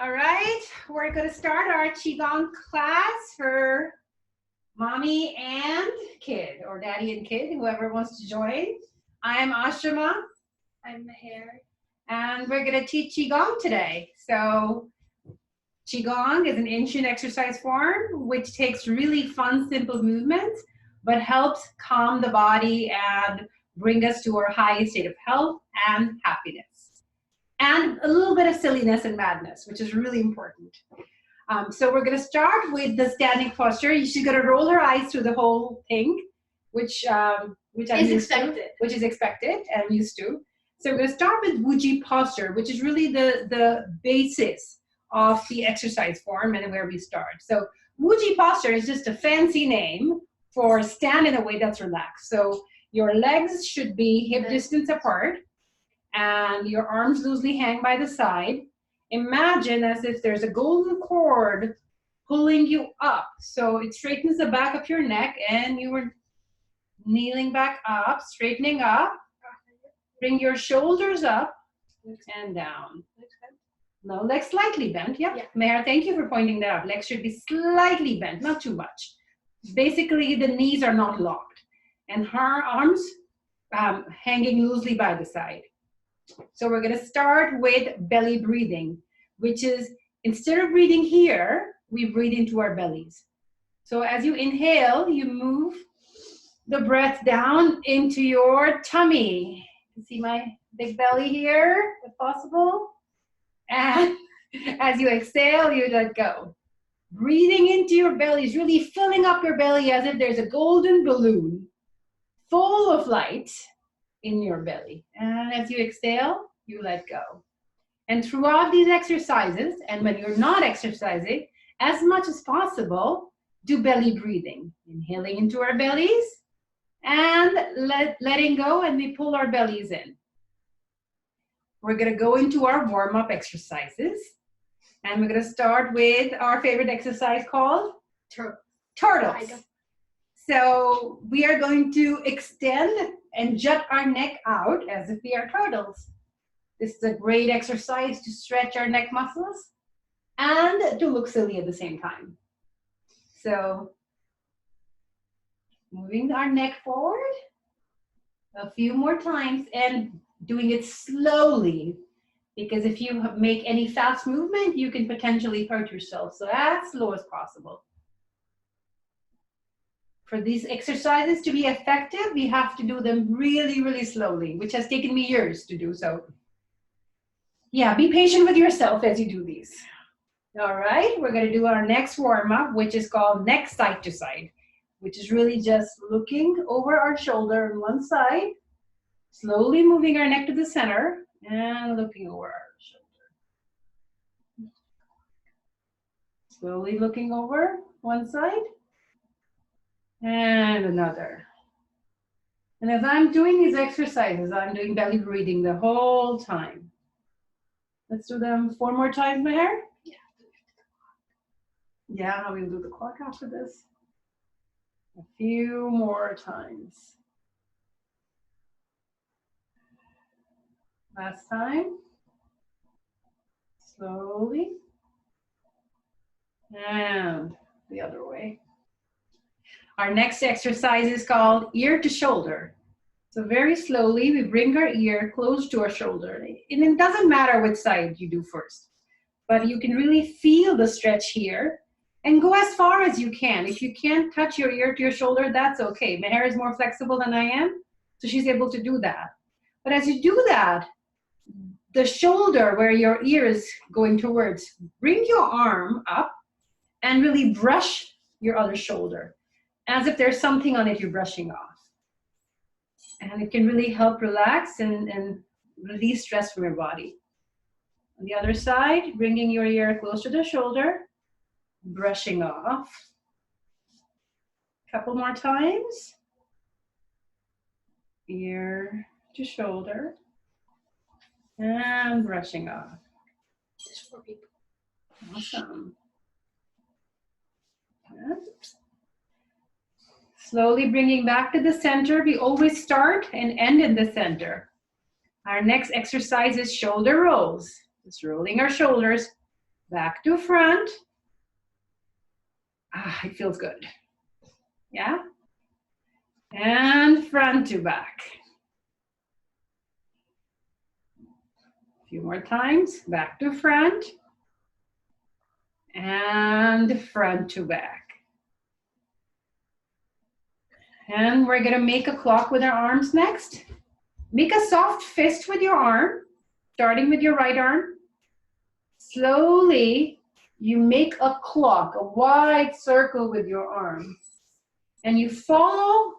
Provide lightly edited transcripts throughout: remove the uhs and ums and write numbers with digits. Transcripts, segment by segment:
All right, we're going to start our Qigong class for mommy and kid, or daddy and kid, whoever wants to join. I'm Ashrama. I'm Meher. And we're going to teach Qigong today. So Qigong is an ancient exercise form which takes really fun, simple movements, but helps calm the body and bring us to our highest state of health and happiness. And a little bit of silliness and madness, which is really important. So we're going to start with the standing posture. She's going to roll her eyes through the whole thing, which is expected and I'm used to. So we're going to start with Wuji posture, which is really the basis of the exercise form and where we start. So Wuji posture is just a fancy name for stand in a way that's relaxed. So your legs should be hip distance apart, and your arms loosely hang by the side. Imagine as if there's a golden cord pulling you up. So it straightens the back of your neck and you are kneeling back up, straightening up. Bring your shoulders up and down. No, legs slightly bent. Yep. Yeah. Meher, thank you for pointing that out. Legs should be slightly bent, not too much. Basically, the knees are not locked. And her arms hanging loosely by the side. So we're going to start with belly breathing, which is instead of breathing here, we breathe into our bellies. So as you inhale, you move the breath down into your tummy. You see my big belly here, if possible. And as you exhale, you let go. Breathing into your belly is really filling up your belly as if there's a golden balloon full of light in your belly. And as you exhale, you let go. And throughout these exercises, and when you're not exercising, as much as possible, do belly breathing. Inhaling into our bellies and letting go, and we pull our bellies in. We're going to go into our warm-up exercises. And we're going to start with our favorite exercise called turtles. So we are going to extend and jut our neck out as if we are turtles. This is a great exercise to stretch our neck muscles and to look silly at the same time. So moving our neck forward a few more times and doing it slowly, because if you make any fast movement, you can potentially hurt yourself. So as slow as possible. For these exercises to be effective, we have to do them really, really slowly, which has taken me years to do so. Yeah, be patient with yourself as you do these. All right, we're going to do our next warm-up, which is called neck side to side, which is really just looking over our shoulder on one side, slowly moving our neck to the center, and looking over our shoulder. Slowly looking over one side. And another. And as I'm doing these exercises, I'm doing belly breathing the whole time. Let's do them 4 more times, Meher? Yeah, we'll do the clock after this. A few more times. Last time. Slowly. And the other way. Our next exercise is called ear to shoulder. So very slowly, we bring our ear close to our shoulder. And it doesn't matter which side you do first, but you can really feel the stretch here and go as far as you can. If you can't touch your ear to your shoulder, that's okay. My hair is more flexible than I am, so she's able to do that. But as you do that, the shoulder where your ear is going towards, bring your arm up and really brush your other shoulder, as if there's something on it you're brushing off. And it can really help relax and release stress from your body. On the other side, bringing your ear close to the shoulder, brushing off. A couple more times. Ear to shoulder. And brushing off. Just 4 people. Awesome. Good. Slowly bringing back to the center. We always start and end in the center. Our next exercise is shoulder rolls. Just rolling our shoulders back to front. Ah, it feels good. Yeah? And front to back. A few more times, back to front. And front to back. And we're gonna make a clock with our arms next. Make a soft fist with your arm, starting with your right arm. Slowly, you make a clock, a wide circle with your arm. And you follow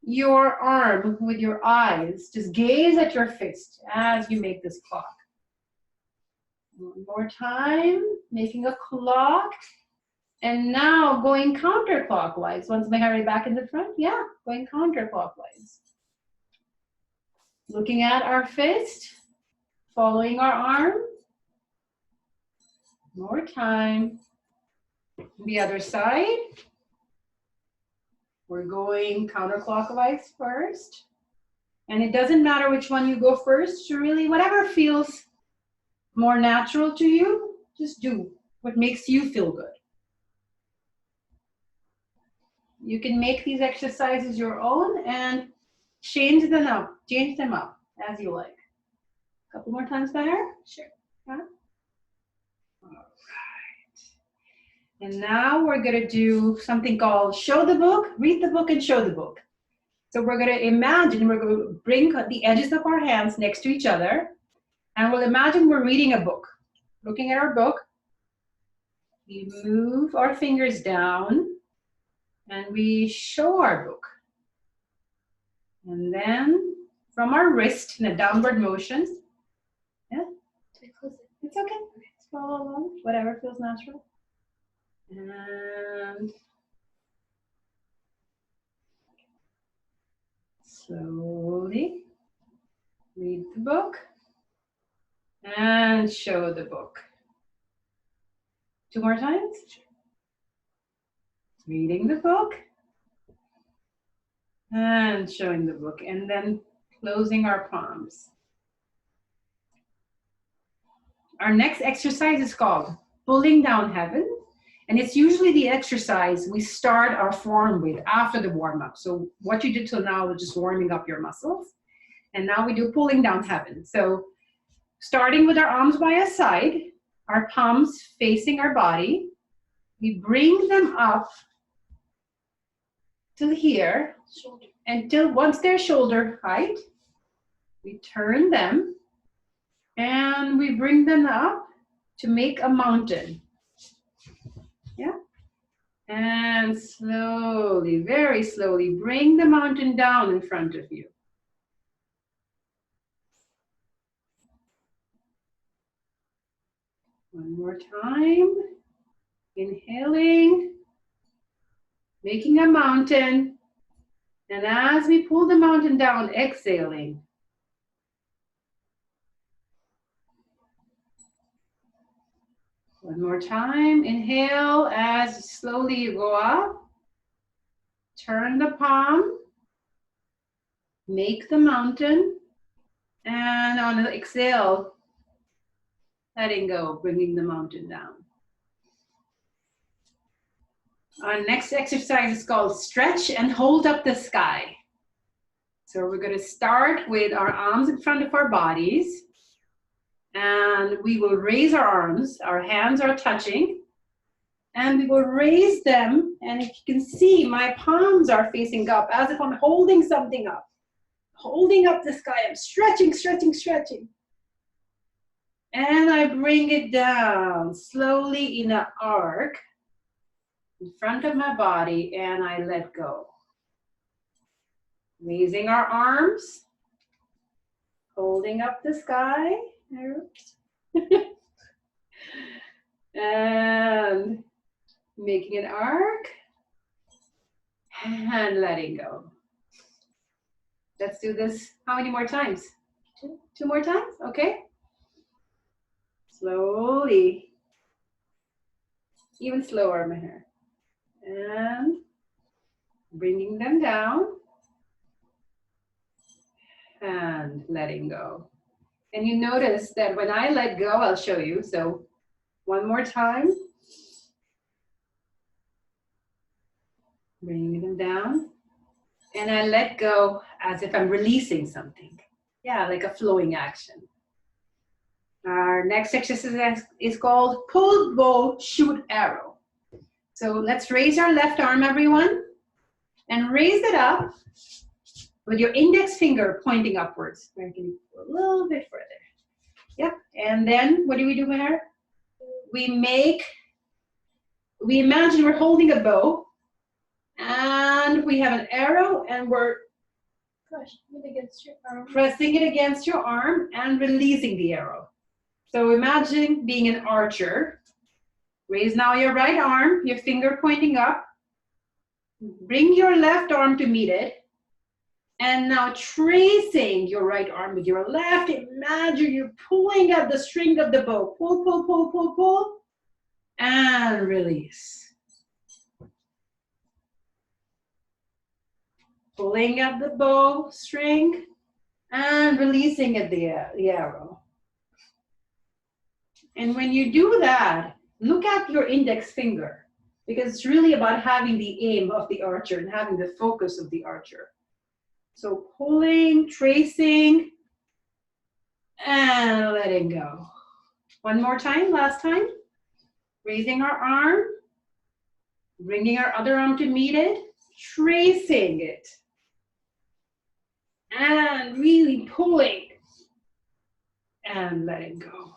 your arm with your eyes. Just gaze at your fist as you make this clock. One more time, making a clock. And now going counterclockwise. Once my hair back in the front, yeah, going counterclockwise. Looking at our fist, following our arm. More time. The other side. We're going counterclockwise first. And it doesn't matter which one you go first. Really, whatever feels more natural to you, just do what makes you feel good. You can make these exercises your own and change them up as you like. A couple more times better? Sure. Yeah. All right. And now we're gonna do something called show the book, read the book, and show the book. So we're gonna imagine, we're gonna bring the edges of our hands next to each other, and we'll imagine we're reading a book. Looking at our book, we move our fingers down, and we show our book. And then from our wrist in a downward motion, yeah? Did I close it? It's okay. Follow along, whatever feels natural. And slowly read the book and show the book. 2 more times. Reading the book and showing the book, and then closing our palms. Our next exercise is called pulling down heaven, and it's usually the exercise we start our form with after the warm-up. So what you did till now was just warming up your muscles, and now we do pulling down heaven. So starting with our arms by our side, our palms facing our body, we bring them up till here, Shoulder. until once they're shoulder height, we turn them and we bring them up to make a mountain. Yeah? And slowly, very slowly, bring the mountain down in front of you. One more time. Inhaling, making a mountain. And as we pull the mountain down, exhaling. One more time. Inhale as slowly you go up. Turn the palm. Make the mountain. And on the exhale, letting go, bringing the mountain down. Our next exercise is called stretch and hold up the sky. So we're going to start with our arms in front of our bodies. And we will raise our arms. Our hands are touching. And we will raise them. And if you can see, my palms are facing up as if I'm holding something up. Holding up the sky. I'm stretching, stretching, stretching. And I bring it down slowly in an arc in front of my body, and I let go. Raising our arms, holding up the sky, and making an arc, and letting go. Let's do this. How many more times? 2? 2 more times? Okay. Slowly. Even slower, Meher. And bringing them down and letting go. And you notice that when I let go, I'll show you. So One more time. Bringing them down. And I let go as if I'm releasing something. Yeah, like a flowing action. Our next exercise is called pull, bow, shoot, arrow. So let's raise our left arm, everyone. And raise it up with your index finger pointing upwards. Where can you go a little bit further? Yep. And then what do we do here? We imagine we're holding a bow and we have an arrow and we're pressing it against your arm and releasing the arrow. So imagine being an archer. Raise now your right arm, your finger pointing up. Bring your left arm to meet it. And now tracing your right arm with your left, imagine you're pulling at the string of the bow. Pull, pull, pull, pull, pull, and release. Pulling at the bow string and releasing at the arrow. And when you do that, look at your index finger, because it's really about having the aim of the archer and having the focus of the archer. So pulling, tracing, and letting go. One more time, last time. Raising our arm, bringing our other arm to meet it, tracing it, and really pulling, and letting go.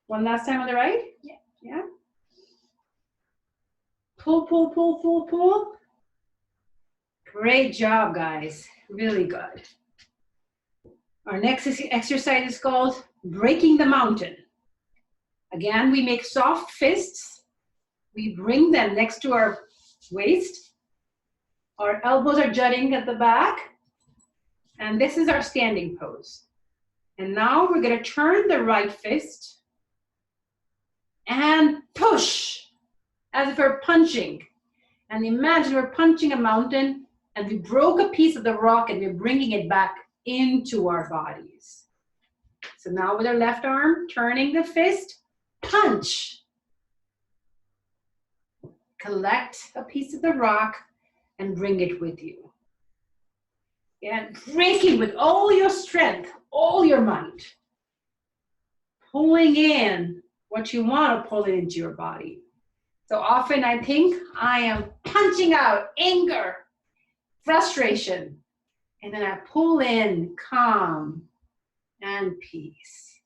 One last time on the right? Yeah. Yeah. Pull, pull, pull, pull, pull. Great job, guys. Really good. Our next exercise is called breaking the mountain. Again, we make soft fists. We bring them next to our waist. Our elbows are jutting at the back. And this is our standing pose. And now we're going to turn the right fist and push as if we're punching. And imagine we're punching a mountain and we broke a piece of the rock and we're bringing it back into our bodies. So now with our left arm, turning the fist, punch. Collect a piece of the rock and bring it with you. And breaking with all your strength, all your might. Pulling in what you want to pull into your body. So often I think I am punching out anger, frustration, and then I pull in calm and peace.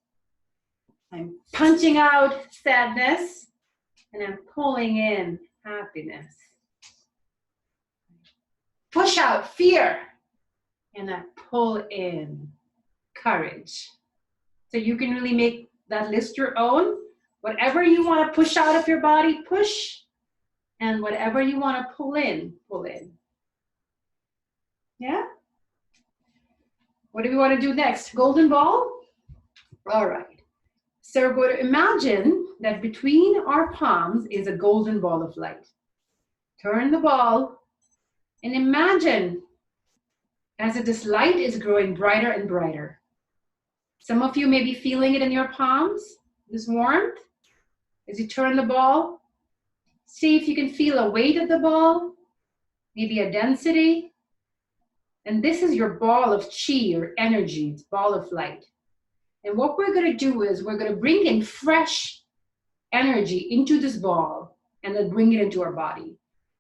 I'm punching out sadness, and I'm pulling in happiness. Push out fear, and I pull in courage. So you can really make that list your own. Whatever you want to push out of your body, push. And whatever you want to pull in, pull in. Yeah? What do we want to do next? Golden ball? All right. So we're going to imagine that between our palms is a golden ball of light. Turn the ball and imagine as this light is growing brighter and brighter. Some of you may be feeling it in your palms, this warmth. As you turn the ball, see if you can feel a weight of the ball, maybe a density. And this is your ball of chi or energy, it's ball of light. And what we're going to do is we're going to bring in fresh energy into this ball and then bring it into our body.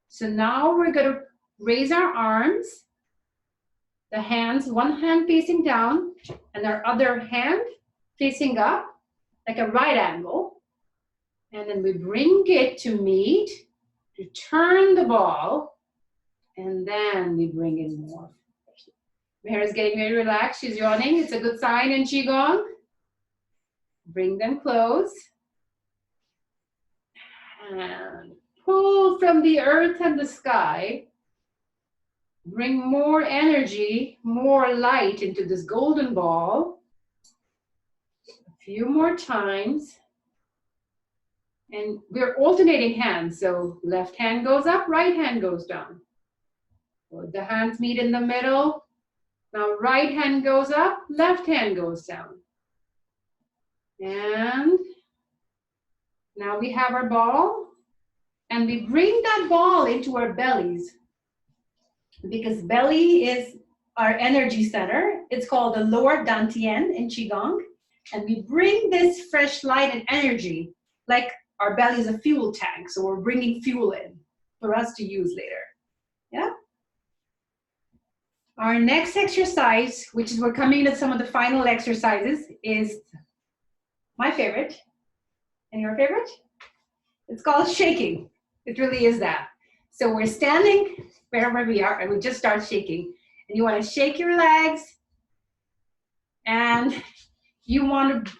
So now we're going to raise our arms, the hands, one hand facing down and our other hand facing up like a right angle. And then we bring it to meet, to turn the ball, and then we bring in more. Mehra's getting very relaxed, she's yawning. It's a good sign in Qigong. Bring them close. And pull from the earth and the sky. Bring more energy, more light into this golden ball. A few more times. And we're alternating hands, so left hand goes up, right hand goes down. So the hands meet in the middle. Now right hand goes up, left hand goes down. And Now we have our ball, and we bring that ball into our bellies, because belly is our energy center. It's called the lower dantian in Qigong. And we bring this fresh light and energy, like our belly is a fuel tank. So we're bringing fuel in for us to use later. Yeah. Our next exercise, which is we're coming to some of the final exercises, is my favorite. And your favorite? It's called shaking. It really is that. So we're standing wherever we are, and we just start shaking. And you want to shake your legs, and you want to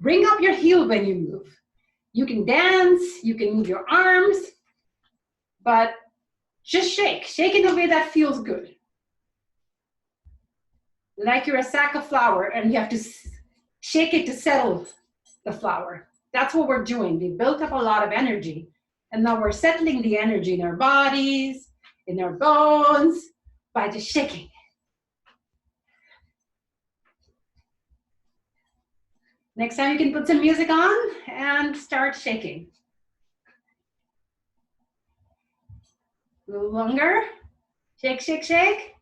bring up your heel when you move. You can dance, you can move your arms, but just shake. Shake in a way that feels good. Like you're a sack of flour, and you have to shake it to settle the flour. That's what we're doing. We built up a lot of energy, and now we're settling the energy in our bodies, in our bones, by just shaking. Next time you can put some music on and start shaking. A little longer. Shake, shake, shake.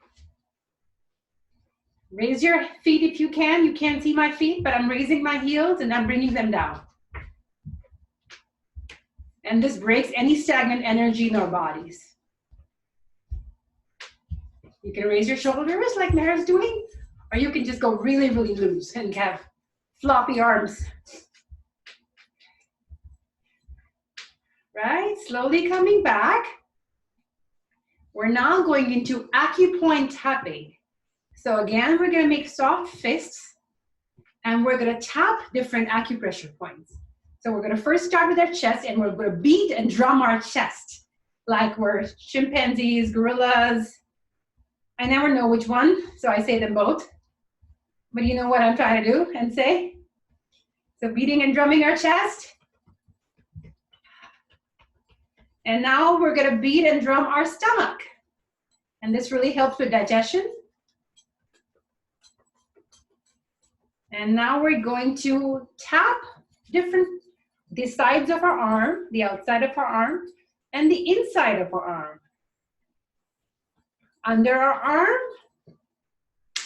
Raise your feet if you can. You can't see my feet, but I'm raising my heels and I'm bringing them down. And this breaks any stagnant energy in our bodies. You can raise your shoulders like Mara's doing, or you can just go really, really loose and have floppy arms. Right? Slowly coming back. We're now going into Acupoint Tapping. So again, we're going to make soft fists, and we're going to tap different acupressure points. So we're going to first start with our chest, and we're going to beat and drum our chest like we're chimpanzees, gorillas. I never know which one, so I say them both. But you know what I'm trying to do and say? So beating and drumming our chest. And now we're going to beat and drum our stomach. And this really helps with digestion. And now we're going to tap the sides of our arm, the outside of our arm, and the inside of our arm. Under our arm,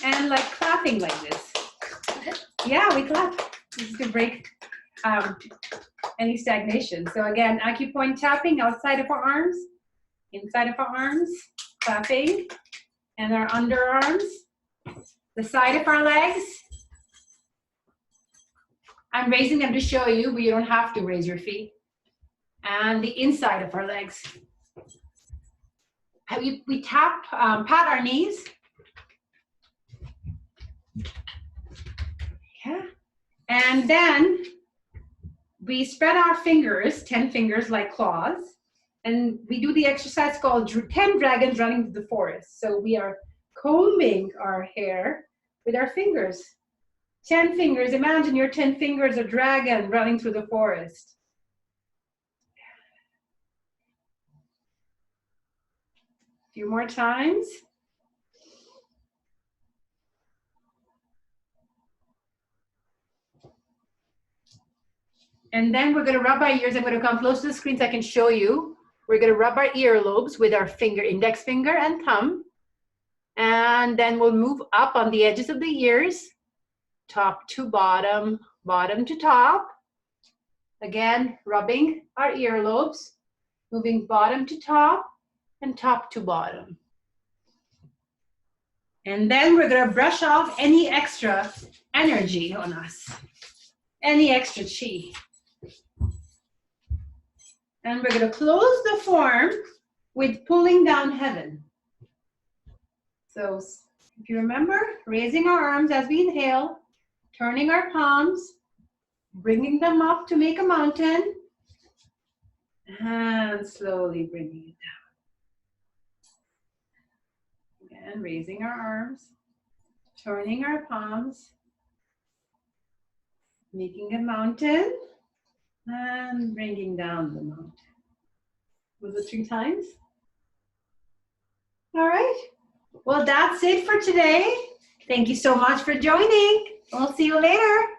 and like clapping like this. Yeah, we clap. This is to break any stagnation. So again, acupoint tapping outside of our arms, inside of our arms, clapping, and our underarms, the side of our legs. I'm raising them to show you, but you don't have to raise your feet. And the inside of our legs. We tap, pat our knees. Yeah. And then we spread our fingers, 10 fingers like claws, and we do the exercise called 10 dragons running through the forest. So we are combing our hair with our fingers. 10 fingers, imagine your 10 fingers a dragon running through the forest. A few more times. And then we're going to rub our ears. I'm going to come close to the screen so I can show you. We're going to rub our earlobes with our finger, index finger and thumb. And then we'll move up on the edges of the ears, top to bottom, bottom to top. Again, rubbing our earlobes, moving bottom to top and top to bottom. And then we're going to brush off any extra energy on us, any extra chi. And we're going to close the form with pulling down heaven. So if you remember, raising our arms as we inhale, turning our palms, bringing them up to make a mountain, and slowly bringing it down. Again, raising our arms, turning our palms, making a mountain, and bringing down the mountain. Was it 3 times? All right. Well, that's it for today. Thank you so much for joining. We'll see you later.